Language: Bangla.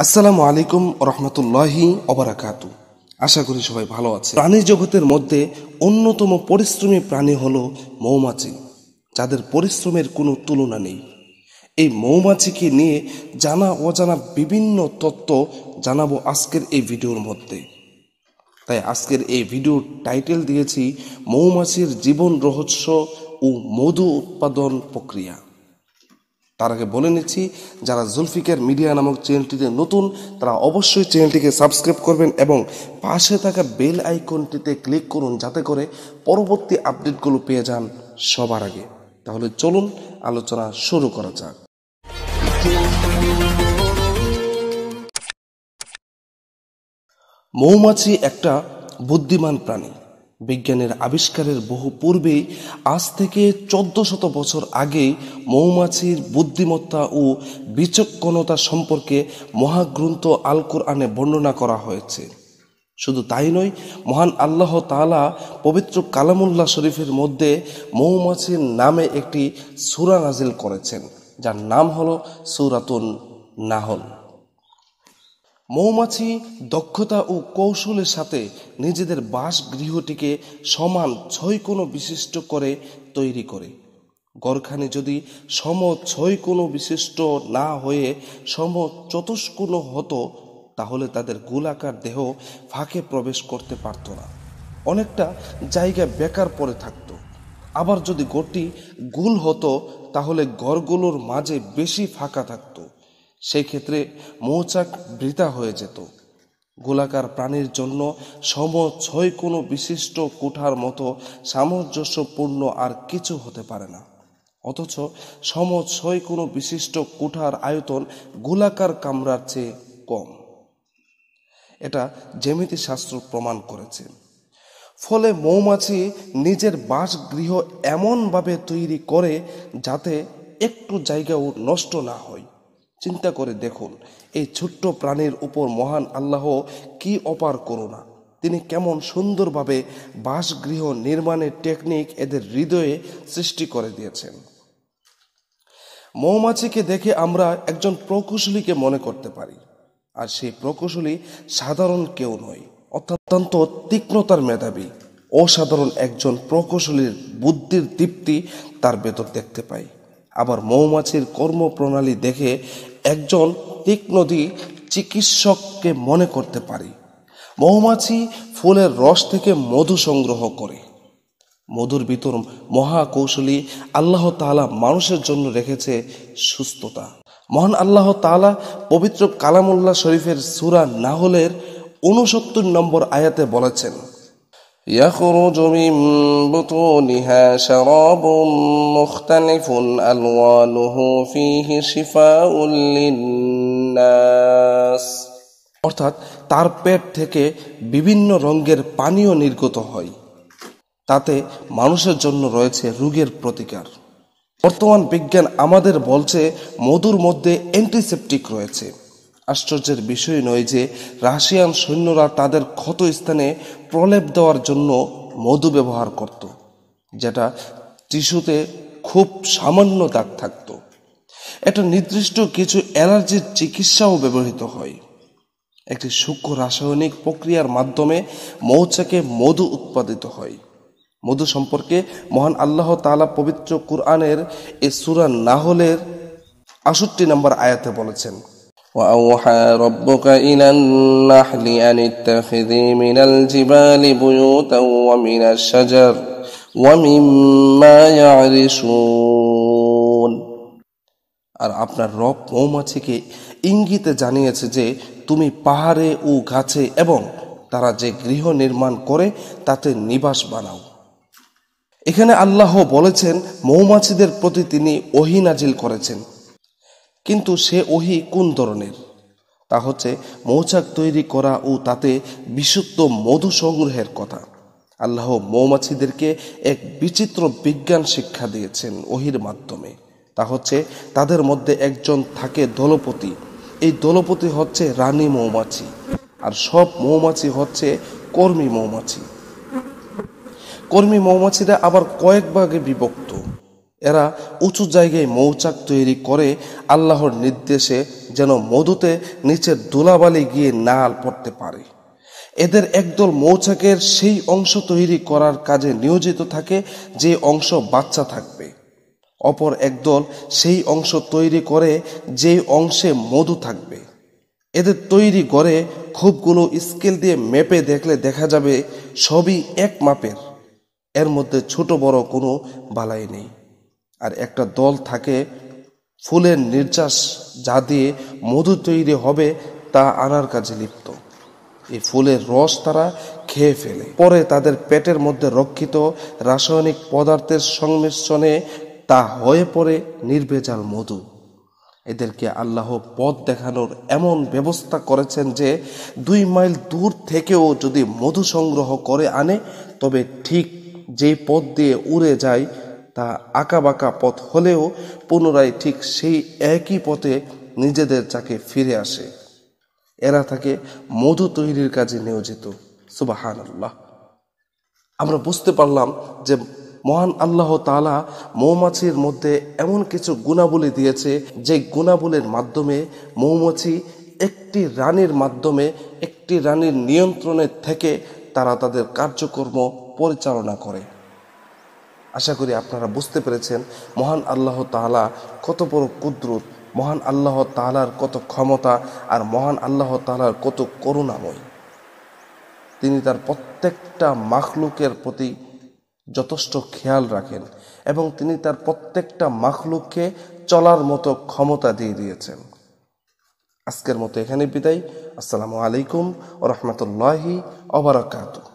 আসসালামু আলাইকুম রহমতুল্লাহি ওবারাকাতু। আশা করি সবাই ভালো আছে। প্রাণী জগতের মধ্যে অন্যতম পরিশ্রমী প্রাণী হলো মৌমাছি, যাদের পরিশ্রমের কোনো তুলনা নেই। এই মৌমাছিকে নিয়ে জানা অজানা বিভিন্ন তথ্য জানাবো আজকের এই ভিডিওর মধ্যে। তাই আজকের এই ভিডিওর টাইটেল দিয়েছি মৌমাছির জীবন রহস্য ও মধু উৎপাদন প্রক্রিয়া। তার আগে বলে নিচ্ছি, যারা জুলফিকার মিডিয়া নামক চ্যানেলটিতে নতুন তারা অবশ্যই চ্যানেলটিকে সাবস্ক্রাইব করবেন এবং পাশে থাকা বেল আইকনটিতে ক্লিক করুন, যাতে করে পরবর্তী আপডেটগুলো পেয়ে যান সবার আগে। তাহলে চলুন আলোচনা শুরু করা যাক। মৌমাছি একটা বুদ্ধিমান প্রাণী। বিজ্ঞানের আবিষ্কারের বহু পূর্বেই, আজ থেকে 1400 বছর আগেই মৌমাছির বুদ্ধিমত্তা ও বিচক্ষণতা সম্পর্কে মহাগ্রন্থ আল কোরআনে বর্ণনা করা হয়েছে। শুধু তাই নয়, মহান আল্লাহ তাআলা পবিত্র কালামুল্লাহ শরীফের মধ্যে মৌমাছির নামে একটি সূরা নাজিল করেছেন, যার নাম হলো সূরাতুন নাহল। মৌমাছি দক্ষতা ও কৌশলের সাথে নিজেদের বাসগৃহটিকে সমান 6 কোণ বিশিষ্ট করে তৈরি করে। ঘরখানি যদি সম 6 কোণ বিশিষ্ট না হয়ে সম চতুষ্কোণ হতো, তাহলে তাদের গোলাকার দেহ ফাঁকে প্রবেশ করতে পারত না, অনেকটা জায়গা বেকার পড়ে থাকত। আবার যদি ঘরটি গোল হতো, তাহলে ঘরগুলোর মাঝে বেশি ফাঁকা থাকত, সেই ক্ষেত্রে মৌচাক বৃথা হয়ে যেত। গোলাকার প্রাণীর জন্য সম 6 কোণ বিশিষ্ট কোঠার মতো সামঞ্জস্যপূর্ণ আর কিছু হতে পারে না। অথচ সম 6 কোণ বিশিষ্ট কোঠার আয়তন গোলাকার কামরার চেয়ে কম। এটা জ্যামিতি শাস্ত্র প্রমাণ করেছে। ফলে মৌমাছি নিজের বাসগৃহ এমনভাবে তৈরি করে যাতে একটু জায়গাও নষ্ট না হয়। চিন্তা করে দেখুন, এই ছোট্ট প্রাণীর উপর মহান আল্লাহ কি অপার করুণা। তিনি কেমন সুন্দরভাবে বাসগৃহ নির্মাণের টেকনিক এদের হৃদয়ে সৃষ্টি করে দিয়েছেন। মৌমাছিকে দেখে আমরা একজন প্রকৌশলীকে মনে করতে পারি, আর সেই প্রকৌশলী সাধারণ কেউ নয়, অত্যন্ত তীক্ষ্ণতার মেধাবী। অসাধারণ একজন প্রকৌশলীর বুদ্ধির দীপ্তি তার ভেতর দেখতে পাই। আবার মৌমাছির কর্মপ্রণালী দেখে একজন তীক্ষ্ণদী চিকিৎসককে মনে করতে পারি। মৌমাছি ফুলের রস থেকে মধু সংগ্রহ করে। মধুর ভিতর মহাকৌশলী আল্লাহ তাআলা মানুষের জন্য রেখেছে সুস্থতা। মহান আল্লাহ তাআলা পবিত্র কালামুল্লাহ শরীফের সূরা নাহলের 69 নম্বর আয়াতে বলেছেন, يخرج من بطونها شراب مختلف ألوانه فيه شفاء للناس। অর্থাৎ তার পেট থেকে বিভিন্ন রঙের পানীয় নির্গত হয়, তাতে মানুষের জন্য রয়েছে রোগের প্রতিকার। বর্তমান বিজ্ঞান আমাদের বলছে মধুর মধ্যে অ্যান্টিসেপটিক রয়েছে। আশ্চর্যের বিষয় নয় যে রাশিয়ান সৈন্যরা তাদের ক্ষত স্থানে প্রলেপ দেওয়ার জন্য মধু ব্যবহার করত, যেটা টিস্যুতে খুব সামান্য দাগ থাকত। এটা নির্দিষ্ট কিছু অ্যালার্জির চিকিৎসাও ব্যবহৃত হয়। একটি সূক্ষ্ম রাসায়নিক প্রক্রিয়ার মাধ্যমে মৌচাকে মধু উৎপাদিত হয়। মধু সম্পর্কে মহান আল্লাহ তাআলা পবিত্র কুরআনের এই সূরা নাহলের 68 নম্বর আয়াতে বলেছেন, وأوحى ربك إلى النحل أن اتخذي من الجبال بيوتا ومن الشجر ومما يعرشون। আর আপনার রব মৌমাছিকে ইঙ্গিতে জানিয়েছে যে তুমি পাহাড়ে ও গাছে এবং তারা যে গৃহ নির্মাণ করে তাতে নিবাস বানাও। এখানে আল্লাহ বলেছেন মৌমাছিদের প্রতি তিনি ওহী নাজিল করেছেন, কিন্তু সে ওহী কোন ধরনের? তা হচ্ছে মৌচাক তৈরি করা ও তাতে বিশুদ্ধ মধু সংগ্রহের কথা। আল্লাহ মৌমাছিদেরকে এক বিচিত্র বিজ্ঞান শিক্ষা দিয়েছেন ওহীর মাধ্যমে। তা হচ্ছে তাদের মধ্যে একজন থাকে দলপতি। এই দলপতি হচ্ছে রানী মৌমাছি, আর সব মৌমাছি হচ্ছে কর্মী মৌমাছি। কর্মী মৌমাছিরা আবার কয়েক ভাগে বিভক্ত। এরা উঁচু জায়গায় মৌচাক তৈরি করে আল্লাহর নির্দেশে, যেন মধুতে নিচের ধুলাবালি গিয়ে না পড়তে পারে। এদের একদল মৌচাকের সেই অংশ তৈরি করার কাজে নিয়োজিত থাকে যে অংশ বাচ্চা থাকবে, অপর একদল সেই অংশ তৈরি করে যে অংশে মধু থাকবে। এদের তৈরি করে খোপগুলো স্কেল দিয়ে মেপে দেখলে দেখা যাবে সবই এক মাপের, এর মধ্যে ছোট বড় কোনো বালাই নেই। আর একটা দল থাকে ফুলের নির্যাস, যা দিয়ে মধু তৈরি হবে তা আনার কাজে লিপ্ত। এই ফুলের রস তারা খেয়ে ফেলে, পরে তাদের পেটের মধ্যে রক্ষিত রাসায়নিক পদার্থের সংমিশ্রণে তা হয়ে পড়ে নির্ভেজাল মধু। এদেরকে আল্লাহ পথ দেখানোর এমন ব্যবস্থা করেছেন যে 2 মাইল দূর থেকেও যদি মধু সংগ্রহ করে আনে, তবে ঠিক যেই পথ দিয়ে উড়ে যায় তা আঁকাবাঁকা পথ হলেও পুনরায় ঠিক সেই একই পথে নিজেদের চাকে ফিরে আসে। এরা থাকে মধু তৈরির কাজে নিয়োজিত। সুবহানাল্লাহ। আমরা বুঝতে পারলাম যে মহান আল্লাহ তাআলা মৌমাছির মধ্যে এমন কিছু গুণাবলী দিয়েছে, যে গুণাবলীর মাধ্যমে মৌমাছি একটি রানীর নিয়ন্ত্রণে থেকে তারা তাদের কার্যকর্ম পরিচালনা করে। আশা করি আপনারা বুঝতে পেরেছেন মহান আল্লাহ তাআলা কত বড় কুদরত, মহান আল্লাহ তাআলার কত ক্ষমতা, আর মহান আল্লাহ তাআলার কত করুণাময়। তিনি তার প্রত্যেকটা মাখলুকের প্রতি যথেষ্ট খেয়াল রাখেন এবং তিনি তার প্রত্যেকটা মাখলুককে চলার মতো ক্ষমতা দিয়ে দিয়েছেন। আজকের মতো এখানে বিদায়। আসসালামু আলাইকুম ওয়া রাহমাতুল্লাহি ওয়া বারাকাতুহু।